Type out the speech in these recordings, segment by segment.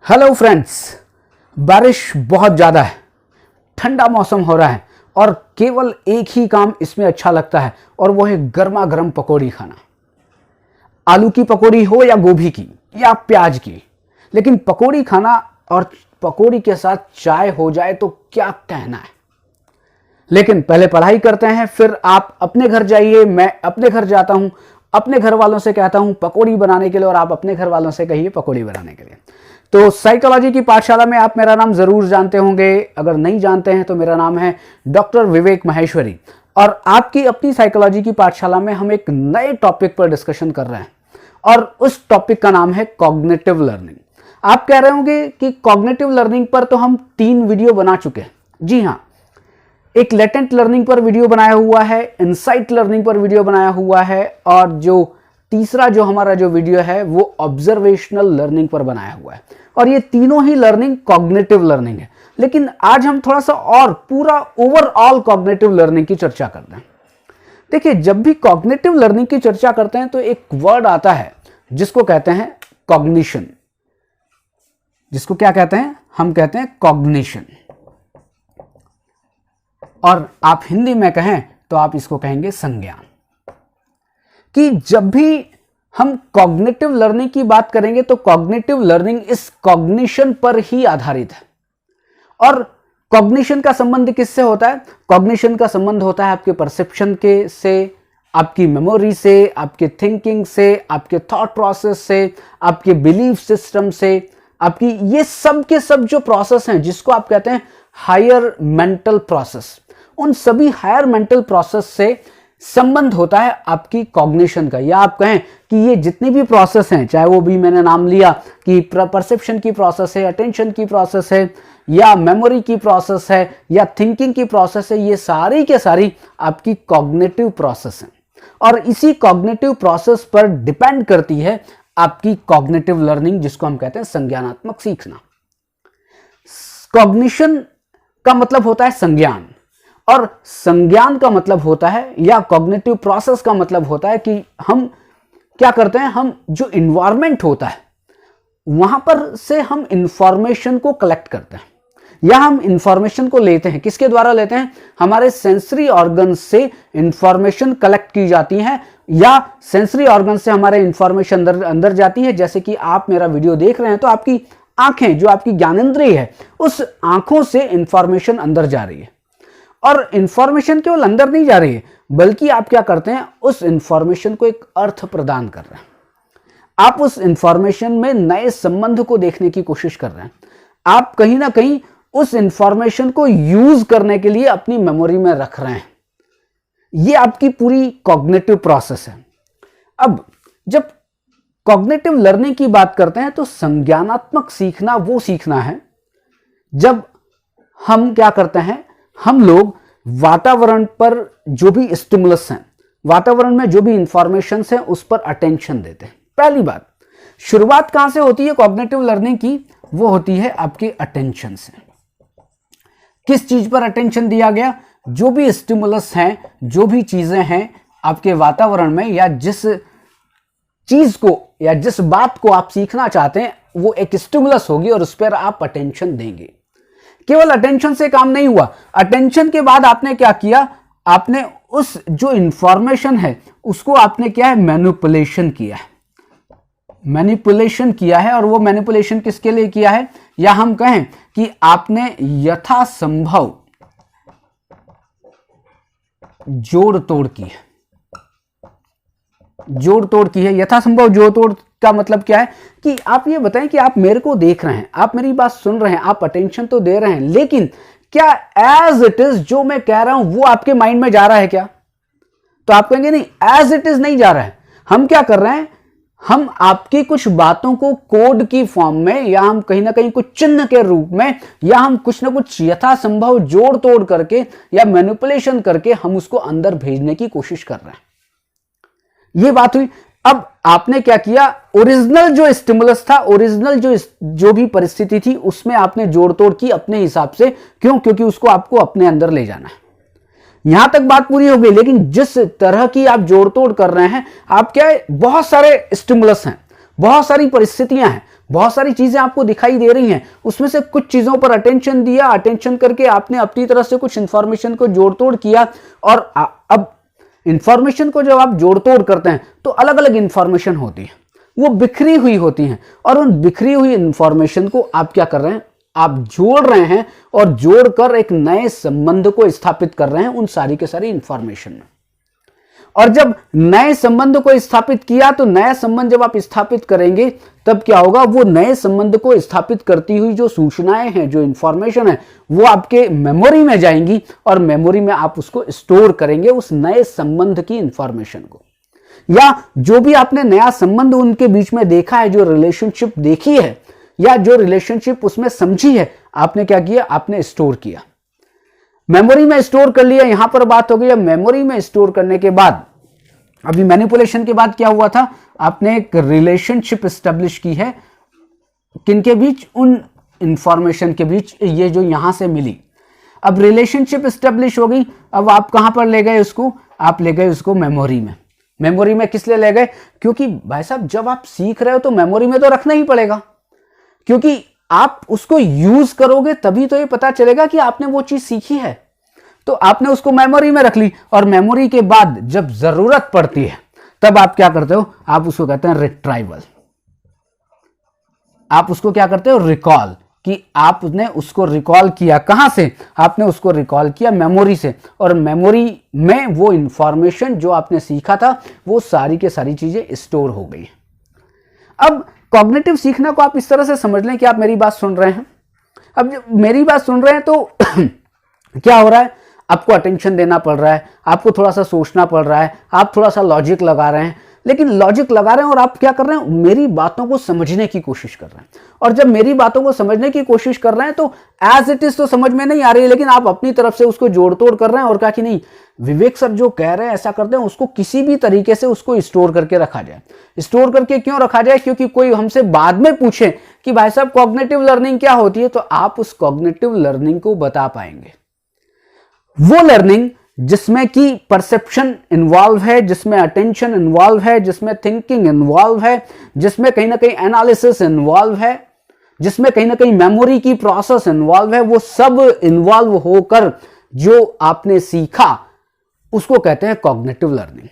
Hello friends, बारिश बहुत ज़्यादा है, ठंडा मौसम हो रहा है और केवल एक ही काम इसमें अच्छा लगता है और वो है गर्मा गर्म पकौड़ी खाना। आलू की पकौड़ी हो या गोभी की या प्याज की, लेकिन पकौड़ी खाना और पकौड़ी के साथ चाय हो जाए तो क्या कहना है। लेकिन पहले पढ़ाई करते हैं, फिर आप अपने घर जाइए, मैं अपने घर जाता हूं, अपने घर वालों से कहता हूं पकौड़ी बनाने के लिए और आप अपने घर वालों से कहिए पकौड़ी बनाने के लिए। तो साइकोलॉजी की पाठशाला में आप मेरा नाम जरूर जानते होंगे, अगर नहीं जानते हैं तो मेरा नाम है डॉक्टर विवेक माहेश्वरी और आपकी अपनी साइकोलॉजी की पाठशाला में हम एक नए टॉपिक पर डिस्कशन कर रहे हैं और उस टॉपिक का नाम है कॉग्निटिव लर्निंग। आप कह रहे होंगे कि कॉग्निटिव लर्निंग पर तो हम 3 वीडियो बना चुके हैं। जी हाँ, एक लेटेंट लर्निंग पर वीडियो बनाया हुआ है, इनसाइट लर्निंग पर वीडियो बनाया हुआ है और जो तीसरा जो हमारा जो वीडियो है वो ऑब्जर्वेशनल लर्निंग पर बनाया हुआ है और ये तीनों ही लर्निंग कॉग्निटिव लर्निंग है। लेकिन आज हम थोड़ा सा और पूरा ओवरऑल कॉग्निटिव लर्निंग की चर्चा करते हैं। देखिए, जब भी कॉग्निटिव लर्निंग की चर्चा करते हैं तो एक वर्ड आता है जिसको कहते हैं कॉग्निशन। जिसको क्या कहते हैं? हम कहते हैं कॉग्निशन। और आप हिंदी में कहें तो आप इसको कहेंगे संज्ञान। कि जब भी हम कॉग्निटिव लर्निंग की बात करेंगे तो कॉग्निटिव लर्निंग इस कॉग्निशन पर ही आधारित है। और कॉग्निशन का संबंध किससे होता है? कॉग्निशन का संबंध होता है आपके परसेप्शन के से, आपकी मेमोरी से, आपके थिंकिंग से, आपके थॉट प्रोसेस से, आपके बिलीफ सिस्टम से, आपकी ये सब के सब जो प्रोसेस हैं जिसको आप कहते हैं हायर मेंटल प्रोसेस, उन सभी हायर मेंटल प्रोसेस से संबंध होता है आपकी कॉग्निशन का। या आप कहें कि ये जितनी भी प्रोसेस हैं, चाहे वो भी मैंने नाम लिया कि परसेप्शन की प्रोसेस है, अटेंशन की प्रोसेस है, या मेमोरी की प्रोसेस है, या थिंकिंग की प्रोसेस है, ये सारी के सारी आपकी कॉग्निटिव प्रोसेस हैं और इसी कॉग्निटिव प्रोसेस पर डिपेंड करती है आपकी कॉग्निटिव लर्निंग, जिसको हम कहते हैं संज्ञानात्मक सीखना। कॉग्निशन का मतलब होता है संज्ञान और संज्ञान का मतलब होता है, या कॉग्निटिव प्रोसेस का मतलब होता है कि हम क्या करते हैं, हम जो इन्वायरमेंट होता है वहां पर से हम इंफॉर्मेशन को कलेक्ट करते हैं या हम इंफॉर्मेशन को लेते हैं। किसके द्वारा लेते हैं? हमारे सेंसरी ऑर्गन से इंफॉर्मेशन कलेक्ट की जाती है या सेंसरी ऑर्गन से हमारे इंफॉर्मेशन अंदर जाती है। जैसे कि आप मेरा वीडियो देख रहे हैं तो आपकी आंखें, जो आपकी ज्ञानेंद्रिय है, उस आंखों से इंफॉर्मेशन अंदर जा रही है और इंफॉर्मेशन केवल अंदर नहीं जा रही है बल्कि आप क्या करते हैं, उस इंफॉर्मेशन को एक अर्थ प्रदान कर रहे हैं। आप उस इंफॉर्मेशन में नए संबंध को देखने की कोशिश कर रहे हैं। आप कहीं ना कहीं उस इंफॉर्मेशन को यूज करने के लिए अपनी मेमोरी में रख रहे हैं। ये आपकी पूरी कॉग्निटिव प्रोसेस है। अब जब कॉग्निटिव लर्निंग की बात करते हैं तो संज्ञानात्मक सीखना वो सीखना है जब हम क्या करते हैं, हम लोग वातावरण पर जो भी स्टिमुलस हैं, वातावरण में जो भी इंफॉर्मेशन है उस पर अटेंशन देते हैं। पहली बात, शुरुआत कहां से होती है कॉग्निटिव लर्निंग की? वो होती है आपके अटेंशन से। किस चीज पर अटेंशन दिया गया? जो भी स्टिमुलस हैं, जो भी चीजें हैं आपके वातावरण में, या जिस चीज को या जिस बात को आप सीखना चाहते हैं वो एक स्टिमुलस होगी और उस पर आप अटेंशन देंगे। केवल अटेंशन से काम नहीं हुआ। अटेंशन के बाद आपने क्या किया? आपने उस जो इंफॉर्मेशन है उसको आपने क्या है, मैनिपुलेशन किया है। मैनिपुलेशन किया है और वो मैनिपुलेशन किसके लिए किया है? या हम कहें कि आपने यथासंभव जोड़ तोड़ की है। जोड़ तोड़ की है। यथासंभव जोड़ तोड़ का मतलब क्या है कि आप ये बताएं कि आप मेरे को देख रहे हैं, आप मेरी बात सुन रहे हैं, आप अटेंशन तो दे रहे हैं, लेकिन क्या एज इट इज जो मैं कह रहा हूं वो आपके माइंड में जा रहा है क्या? तो आप कहेंगे नहीं, एज इट इज नहीं जा रहा है। हम क्या कर रहे हैं, हम आपकी कुछ बातों को कोड की फॉर्म में, या हम कहीं ना कहीं कुछ चिन्ह के रूप में, या हम कुछ ना कुछ यथासंभव जोड़ तोड़ करके या मैनिपुलेशन करके हम उसको अंदर भेजने की कोशिश कर रहे हैं। ये बात हुई। अब आपने क्या किया, ओरिजिनल जो स्टिमुलस था, ओरिजिनल जो भी परिस्थिति थी उसमें आपने जोड़ तोड़ की अपने हिसाब से। क्यों? क्योंकि उसको आपको अपने अंदर ले जाना है। यहां तक बात पूरी हो गई। लेकिन जिस तरह की आप जोड़ तोड़ कर रहे हैं, आप क्या है, बहुत सारे स्टिमुलस हैं, बहुत सारी परिस्थितियां हैं, बहुत सारी चीजें आपको दिखाई दे रही हैं, उसमें से कुछ चीजों पर अटेंशन दिया, अटेंशन करके आपने अपनी तरफ से कुछ इंफॉर्मेशन को जोड़ तोड़ किया, और अब इंफॉर्मेशन को जब आप जोड़ तोड़ करते हैं तो अलग अलग इंफॉर्मेशन होती है, वो बिखरी हुई होती हैं, और उन बिखरी हुई इंफॉर्मेशन को आप क्या कर रहे हैं, आप जोड़ रहे हैं और जोड़कर एक नए संबंध को स्थापित कर रहे हैं उन सारी के सारी इंफॉर्मेशन में। और जब नए संबंध को स्थापित किया तो नया संबंध जब आप स्थापित करेंगे तब क्या होगा, वो नए संबंध को स्थापित करती हुई जो सूचनाएं हैं, जो इंफॉर्मेशन है, वो आपके मेमोरी में जाएंगी और मेमोरी में आप उसको स्टोर करेंगे, उस नए संबंध की इंफॉर्मेशन को, या जो भी आपने नया संबंध उनके बीच में देखा है, जो रिलेशनशिप देखी है या जो रिलेशनशिप उसमें समझी है, आपने क्या किया, आपने स्टोर किया, मेमोरी में स्टोर कर लिया। यहां पर बात हो गई है मेमोरी में स्टोर करने के बाद, अभी मैनिपुलेशन के बाद क्या हुआ था, आपने एक रिलेशनशिप एस्टेब्लिश की है, किनके बीच, उन इंफॉर्मेशन के बीच, ये जो यहां से मिली। अब रिलेशनशिप एस्टेब्लिश हो गई, अब आप कहां पर ले गए उसको, आप ले गए उसको मेमोरी में। मेमोरी में किस लिए ले गए, क्योंकि भाई साहब जब आप सीख रहे हो तो मेमोरी में तो रखना ही पड़ेगा, क्योंकि आप उसको यूज करोगे तभी तो ये पता चलेगा कि आपने वो चीज सीखी है। तो आपने उसको मेमोरी में रख ली, और मेमोरी के बाद जब जरूरत पड़ती है तब आप क्या करते हो, आप उसको कहते हैं रिट्राइवल। आप उसको क्या करते हो, रिकॉल, कि आपने उसको रिकॉल किया, कहां से, आपने उसको रिकॉल किया मेमोरी से, और मेमोरी में वो इंफॉर्मेशन जो आपने सीखा था वो सारी के सारी चीजें स्टोर हो गई। अब कॉग्निटिव सीखना को आप इस तरह से समझ लें कि आप मेरी बात सुन रहे हैं, अब जब मेरी बात सुन रहे हैं तो क्या हो रहा है, आपको अटेंशन देना पड़ रहा है, आपको थोड़ा सा सोचना पड़ रहा है, आप थोड़ा सा लॉजिक लगा रहे हैं, लेकिन लॉजिक लगा रहे हैं और आप क्या कर रहे हैं, मेरी बातों को समझने की कोशिश कर रहे हैं। और जब मेरी बातों को समझने की कोशिश कर रहे हैं तो एज इट इज तो समझ में नहीं आ रही है, लेकिन आप अपनी तरफ से उसको जोड़ तोड़ कर रहे हैं और कहा कि नहीं, विवेक सर जो कह रहे हैं ऐसा करते हैं, उसको किसी भी तरीके से उसको स्टोर करके रखा जाए। स्टोर करके क्यों रखा जाए, क्योंकि कोई हमसे बाद में पूछे कि भाई साहब कॉग्निटिव लर्निंग क्या होती है, तो आप उस कॉग्निटिव लर्निंग को बता पाएंगे। वो लर्निंग जिसमें कि परसेप्शन इन्वॉल्व है, जिसमें अटेंशन इन्वॉल्व है, जिसमें थिंकिंग इन्वॉल्व है, जिसमें कहीं ना कहीं एनालिसिस इन्वॉल्व है, जिसमें कहीं ना कहीं मेमोरी की प्रोसेस इन्वॉल्व है, वो सब इन्वॉल्व होकर जो आपने सीखा उसको कहते हैं कॉग्निटिव लर्निंग।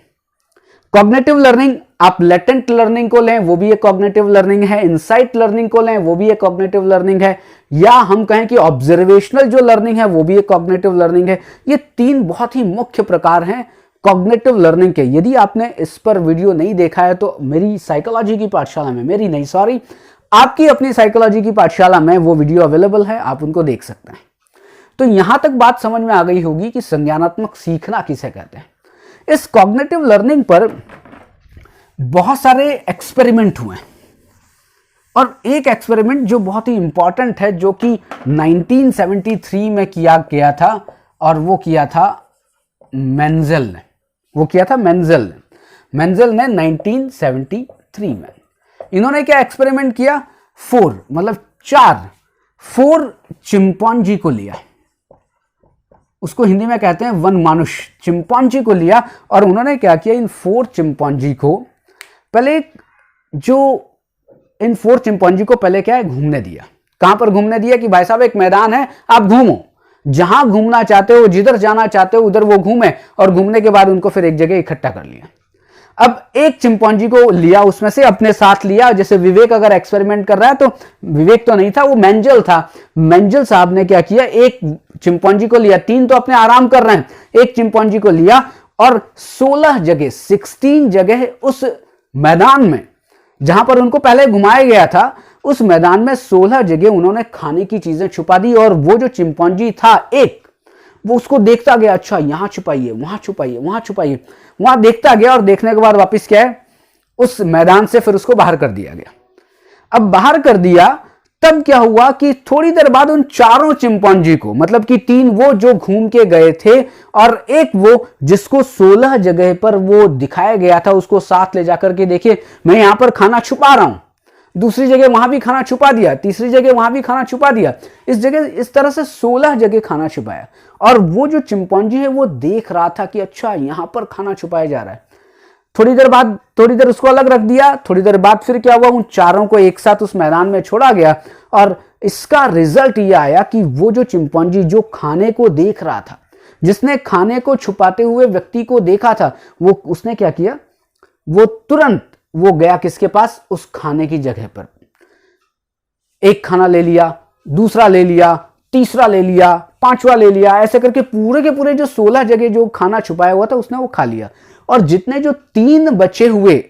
कॉग्निटिव लर्निंग, आप लेटेंट लर्निंग को लें वो भी एक कॉग्निटिव लर्निंग है, इनसाइट लर्निंग को लें वो भी एक कॉग्निटिव लर्निंग है, या हम कहें कि ऑब्जर्वेशनल जो लर्निंग है वो भी एक कॉग्निटिव लर्निंग है। ये तीन बहुत ही मुख्य प्रकार हैं कॉग्निटिव लर्निंग के। यदि आपने इस पर वीडियो नहीं देखा है तो मेरी साइकोलॉजी की पाठशाला में, मेरी नहीं सॉरी आपकी अपनी साइकोलॉजी की पाठशाला में वो वीडियो अवेलेबल है, आप उनको देख सकते हैं। तो यहां तक बात समझ में आ गई होगी कि संज्ञानात्मक सीखना किसे कहते हैं। इस कॉग्निटिव लर्निंग पर बहुत सारे एक्सपेरिमेंट हुए, और एक एक्सपेरिमेंट जो बहुत ही इंपॉर्टेंट है जो कि 1973 में किया गया था, और वो किया था मेंजल ने, वो किया था मेंजल ने 1973 में। इन्होंने क्या एक्सपेरिमेंट किया, 4 चिंपांजी को लिया, उसको हिंदी में कहते हैं वन मानुष, चिंपांजी को लिया, और उन्होंने क्या किया, इन 4 चिंपांजी को पहले इन 4 चिंपांजी को पहले क्या है, घूमने दिया। कहां पर घूमने दिया कि भाई साहब एक मैदान है, आप घूमो, जहां घूमना चाहते हो, जिधर जाना चाहते हो उधर वो घूमे, और घूमने के बाद उनको फिर एक जगह इकट्ठा कर लिया। अब एक चिंपांजी को लिया, उसमें से अपने साथ लिया, जैसे विवेक अगर एक्सपेरिमेंट कर रहा है तो विवेक तो नहीं था, वो मेंजल था। मेंजल साहब ने क्या किया, एक चिंपांजी को लिया, 3 तो अपने आराम कर रहे हैं, एक चिंपांजी को लिया और 16 जगह उस मैदान में जहां पर उनको पहले घुमाया गया था, उस मैदान में 16 जगह उन्होंने खाने की चीजें छुपा दी। और वो जो चिंपांजी था वो उसको देखता गया, अच्छा यहां छुपाइए, वहां छुपाइए, वहां छुपाइए, वहां देखता गया, और देखने के बाद वापस क्या है, उस मैदान से फिर उसको बाहर कर दिया गया। अब बाहर कर दिया तब क्या हुआ कि थोड़ी देर बाद उन 4 चिंपांजी को, मतलब कि 3 वो जो घूम के गए थे और एक वो जिसको 16 जगह पर वो दिखाया गया था, उसको साथ ले जाकर के देखिए मैं यहां पर खाना छुपा रहा हूं, दूसरी जगह वहां भी खाना छुपा दिया, तीसरी जगह वहां भी खाना छुपा दिया, इस जगह इस तरह से 16 जगह खाना छुपाया। और वो जो चिंपांजी है वो देख रहा था कि अच्छा यहां पर खाना छुपाया जा रहा है। थोड़ी देर उसको अलग रख दिया, थोड़ी देर बाद फिर क्या हुआ, उन चारों को एक साथ उस मैदान में छोड़ा गया और इसका रिजल्ट यह आया कि वो जो चिंपैंजी जो खाने को देख रहा था, जिसने खाने को छुपाते हुए व्यक्ति को देखा था, वो उसने क्या किया, वो तुरंत वो गया किसके पास, उस खाने की जगह पर। एक खाना ले लिया, दूसरा ले लिया, तीसरा ले लिया, पांचवा ले लिया, ऐसे करके पूरे के पूरे जो 16 जगह जो खाना छुपाया हुआ था उसने वो खा लिया। और जितने जो 3 बचे हुए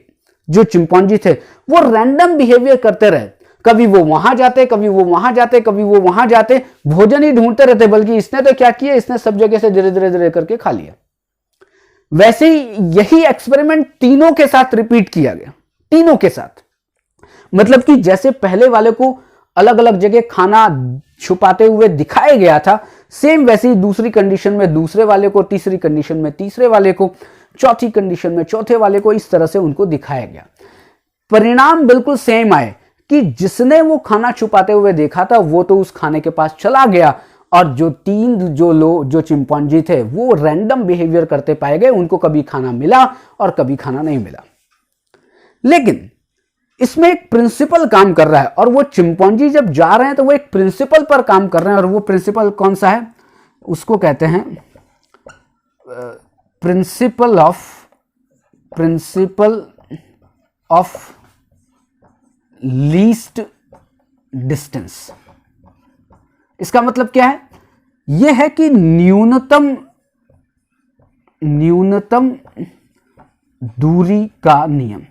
जो चिंपैंजी थे वो रैंडम बिहेवियर करते रहे, कभी वो वहां जाते, कभी वो वहां जाते, कभी वो वहां जाते, भोजन ही ढूंढते रहते, बल्कि इसने तो क्या किया, इसने सब जगह से धीरे धीरे धीरे करके खा लिया। वैसे ही यही एक्सपेरिमेंट तीनों के साथ रिपीट किया गया, तीनों के साथ। मतलब कि जैसे पहले वाले को अलग अलग जगह खाना छुपाते हुए दिखाया गया था, सेम वैसे ही दूसरी कंडीशन में दूसरे वाले को, तीसरी कंडीशन में तीसरे वाले को, चौथी कंडीशन में चौथे वाले को, इस तरह से उनको दिखाया गया। परिणाम बिल्कुल सेम आए कि जिसने वो खाना छुपाते हुए देखा था वो तो उस खाने के पास चला गया, और जो 3 जो चिंपैंजी थे वो रैंडम बिहेवियर करते पाए गए, उनको कभी खाना मिला और कभी खाना नहीं मिला। लेकिन इसमें एक प्रिंसिपल काम कर रहा है, और वो चिंपैंजी जब जा रहे हैं तो वो एक प्रिंसिपल पर काम कर रहे हैं, और वो प्रिंसिपल कौन सा है, उसको कहते हैं प्रिंसिपल ऑफ लीस्ट डिस्टेंस। इसका मतलब क्या है, यह है कि न्यूनतम दूरी का नियम।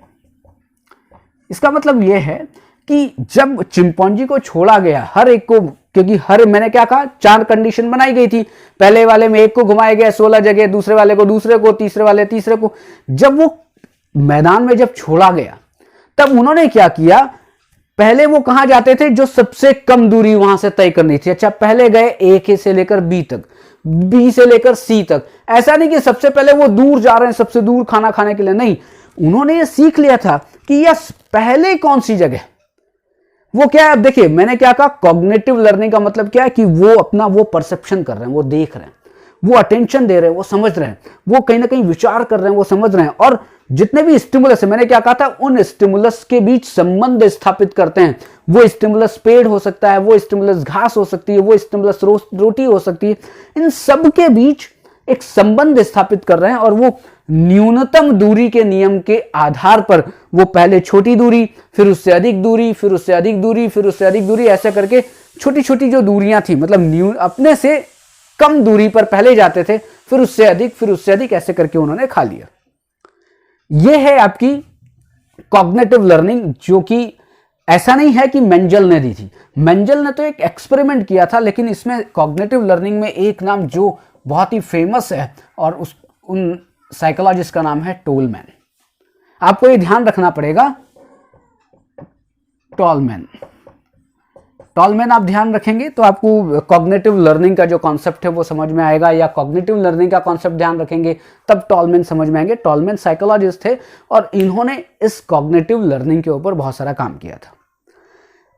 इसका मतलब यह है कि जब चिंपैंजी को छोड़ा गया, हर एक को, क्योंकि मैंने क्या कहा, 4 कंडीशन बनाई गई थी, पहले वाले में एक को घुमाया गया 16 जगह, दूसरे वाले को दूसरे को, तीसरे वाले तीसरे को। जब वो मैदान में जब छोड़ा गया तब उन्होंने क्या किया, पहले वो कहां जाते थे, जो सबसे कम दूरी वहां से तय करनी थी। अच्छा, पहले गए A से लेकर B तक, B से लेकर C तक। ऐसा नहीं कि सबसे पहले वो दूर जा रहे हैं, सबसे दूर खाना खाने के लिए, नहीं, उन्होंने ये सीख लिया था कि यस पहले कौन सी जगह, वो क्या है। अब देखिए मैंने क्या कहा, कॉग्निटिव लर्निंग का मतलब क्या है कि वो अपना वो परसेप्शन कर रहे हैं, वो देख रहे हैं, वो अटेंशन दे रहे हैं, वो समझ रहे हैं, वो कहीं ना कहीं विचार कर रहे हैं, वो समझ रहे हैं, और जितने भी स्टिमुलस है, मैंने क्या कहा था, उन स्टिमुलस के बीच संबंध स्थापित करते हैं। वो स्टिमुलस पेड़ हो सकता है, वो स्टिमुलस घास हो सकती है, वो स्टिमुलस रोटी हो सकती है, इन सब के बीच एक संबंध स्थापित कर रहे हैं, और वो न्यूनतम दूरी के नियम के आधार पर वो पहले छोटी दूरी, फिर उससे अधिक दूरी, फिर उससे अधिक दूरी, फिर उससे अधिक दूरी, ऐसे करके छोटी छोटी जो दूरियां थी, मतलब अपने से कम दूरी पर पहले जाते थे, फिर उससे अधिक, फिर उससे अधिक, ऐसे करके उन्होंने खा लिया। यह है आपकी कॉग्निटिव लर्निंग, जो कि ऐसा नहीं है कि मेंजल ने दी थी। मेंजल ने तो एक एक्सपेरिमेंट किया था, लेकिन इसमें कॉग्निटिव लर्निंग में एक नाम जो बहुत ही फेमस है, और उन साइकोलॉजिस्ट का नाम है टोलमैन। आपको ये ध्यान रखना पड़ेगा, टोलमैन आप ध्यान रखेंगे तो आपको कॉग्निटिव लर्निंग का जो कॉन्सेप्ट है वो समझ में आएगा, या कॉग्निटिव लर्निंग का कॉन्सेप्ट ध्यान रखेंगे तब टोलमैन समझ में आएंगे। टोलमैन साइकोलॉजिस्ट थे और इन्होंने इस कॉग्निटिव लर्निंग के ऊपर बहुत सारा काम किया था।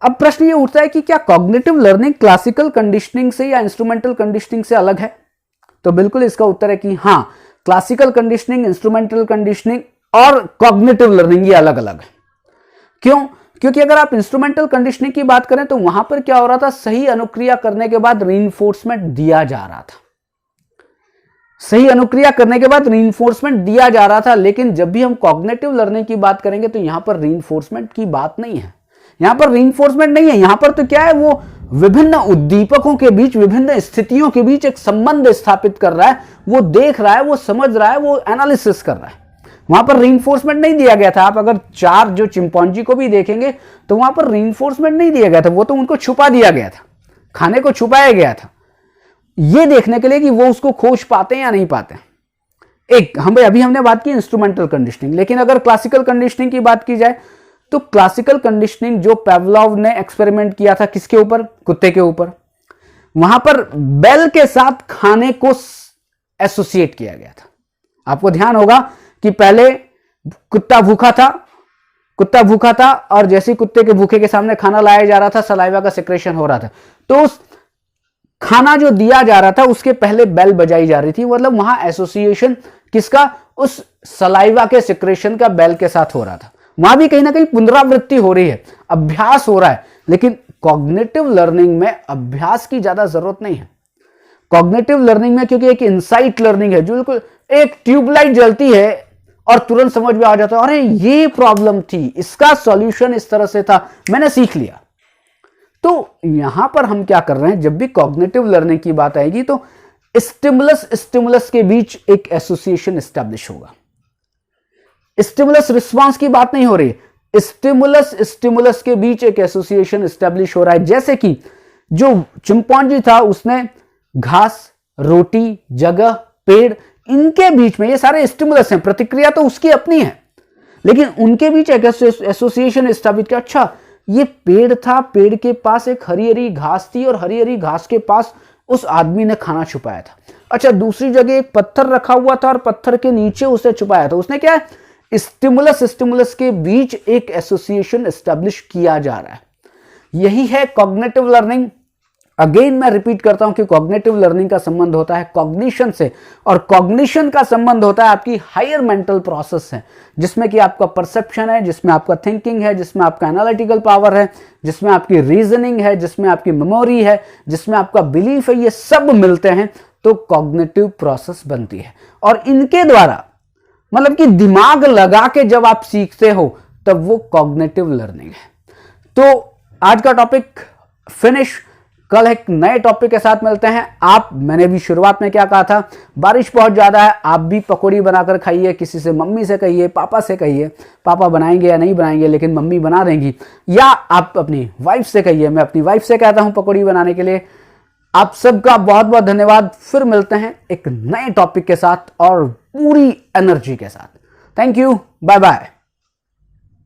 अब प्रश्न ये उठता है कि क्या कॉग्निटिव लर्निंग क्लासिकल कंडीशनिंग से या इंस्ट्रूमेंटल कंडीशनिंग से अलग है? तो बिल्कुल इसका उत्तर है कि हाँ, क्लासिकल कंडीशनिंग, इंस्ट्रूमेंटल कंडीशनिंग और कॉग्निटिव लर्निंग ये अलग अलग है। क्यों? क्योंकि अगर आप इंस्ट्रूमेंटल कंडीशनिंग की बात करें तो वहां पर क्या हो रहा था, सही अनुक्रिया करने के बाद रीइंफोर्समेंट दिया जा रहा था, सही अनुक्रिया करने के बाद रीइंफोर्समेंट दिया जा रहा था। लेकिन जब भी हम कॉग्निटिव लर्निंग की बात करेंगे तो यहां पर रीइंफोर्समेंट की बात नहीं है, यहां पर रीइंफोर्समेंट नहीं है। यहां पर तो क्या है, वो विभिन्न उद्दीपकों के बीच, विभिन्न स्थितियों के बीच एक संबंध स्थापित कर रहा है, वो देख रहा है, वो समझ रहा है, वो एनालिसिस कर रहा है। वहां पर रीइंफोर्समेंट नहीं दिया गया था। आप अगर 4 जो चिंपैंजी को भी देखेंगे तो वहां पर रीइंफोर्समेंट नहीं दिया गया था, वो तो उनको छुपा दिया गया था, खाने को छुपाया गया था, ये देखने के लिए कि वो उसको खोज पाते हैं या नहीं पाते। अभी हमने बात की इंस्ट्रूमेंटल कंडीशनिंग, लेकिन अगर क्लासिकल कंडीशनिंग की बात की जाए तो क्लासिकल कंडीशनिंग जो पेवलोव ने एक्सपेरिमेंट किया था, किसके ऊपर, कुत्ते के ऊपर, वहां पर बेल के साथ खाने को एसोसिएट किया गया था। आपको ध्यान होगा कि पहले कुत्ता भूखा था और जैसे कुत्ते के भूखे के सामने खाना लाया जा रहा था, सलाइवा का सेक्रेशन हो रहा था, तो उस खाना जो दिया जा रहा था उसके पहले बेल बजाई जा रही थी। मतलब वहां एसोसिएशन किसका, उस सलाइवा के सिक्रेशन का बेल के साथ हो रहा था। वहां भी कहीं ना कहीं पुनरावृत्ति हो रही है, अभ्यास हो रहा है। लेकिन कॉग्निटिव लर्निंग में अभ्यास की ज्यादा जरूरत नहीं है। कॉग्निटिव लर्निंग में क्योंकि एक इनसाइट लर्निंग है, जो बिल्कुल एक ट्यूबलाइट जलती है और तुरंत समझ में आ जाता है, अरे ये प्रॉब्लम थी, इसका सॉल्यूशन इस तरह से था, मैंने सीख लिया। तो यहां पर हम क्या कर रहे हैं, जब भी कॉग्निटिव लर्निंग की बात आएगी तो स्टिमुलस के बीच एक एसोसिएशन एस्टेब्लिश होगा। स्टिमुलस रिस्पांस की बात नहीं हो रही, स्टिमुलस के बीच एक एसोसिएशन एस्टेब्लिश हो रहा है। जैसे कि जो चिंपांजी था, उसने घास, रोटी, जगह, पेड़, इनके बीच में, ये सारे स्टिमुलस हैं, प्रतिक्रिया तो उसकी अपनी है, लेकिन उनके बीच एक एसोसिएशन एस्टेब्लिश किया। अच्छा, ये पेड़ था, पेड़ के पास एक हरी हरी घास थी और हरी हरी घास के पास उस आदमी ने खाना छुपाया था। अच्छा, दूसरी जगह एक पत्थर रखा हुआ था और पत्थर के नीचे उसे छुपाया था। उसने क्या, स्टिमुलस के बीच एक एसोसिएशन एस्टेब्लिश किया जा रहा है। यही है कॉग्निटिव लर्निंग। अगेन मैं रिपीट करता हूं कि कॉग्निटिव लर्निंग का संबंध होता है कॉग्निशन से, और कॉग्निशन का संबंध होता है आपकी हायर मेंटल प्रोसेस है, जिसमें कि आपका परसेप्शन है, जिसमें आपका थिंकिंग है, जिसमें आपका एनालिटिकल पावर है, जिसमें आपकी रीजनिंग है, जिसमें आपकी मेमोरी है, जिसमें आपका बिलीफ है। ये सब मिलते हैं तो कॉग्निटिव प्रोसेस बनती है। और इनके द्वारा, मतलब कि दिमाग लगा के जब आप सीखते हो, तब वो कॉग्निटिव लर्निंग है। तो आज का टॉपिक फिनिश। कल एक नए टॉपिक के साथ मिलते हैं। मैंने भी शुरुआत में क्या कहा था, बारिश बहुत ज्यादा है, आप भी पकौड़ी बनाकर खाइए, किसी से, मम्मी से कहिए, पापा से कहिए, पापा बनाएंगे या नहीं बनाएंगे, लेकिन मम्मी बना देंगी, या आप अपनी वाइफ से कहिए, मैं अपनी वाइफ से कहता हूं पकौड़ी बनाने के लिए। आप सबका बहुत बहुत धन्यवाद। फिर मिलते हैं एक नए टॉपिक के साथ और पूरी एनर्जी के साथ। Thank you, bye bye.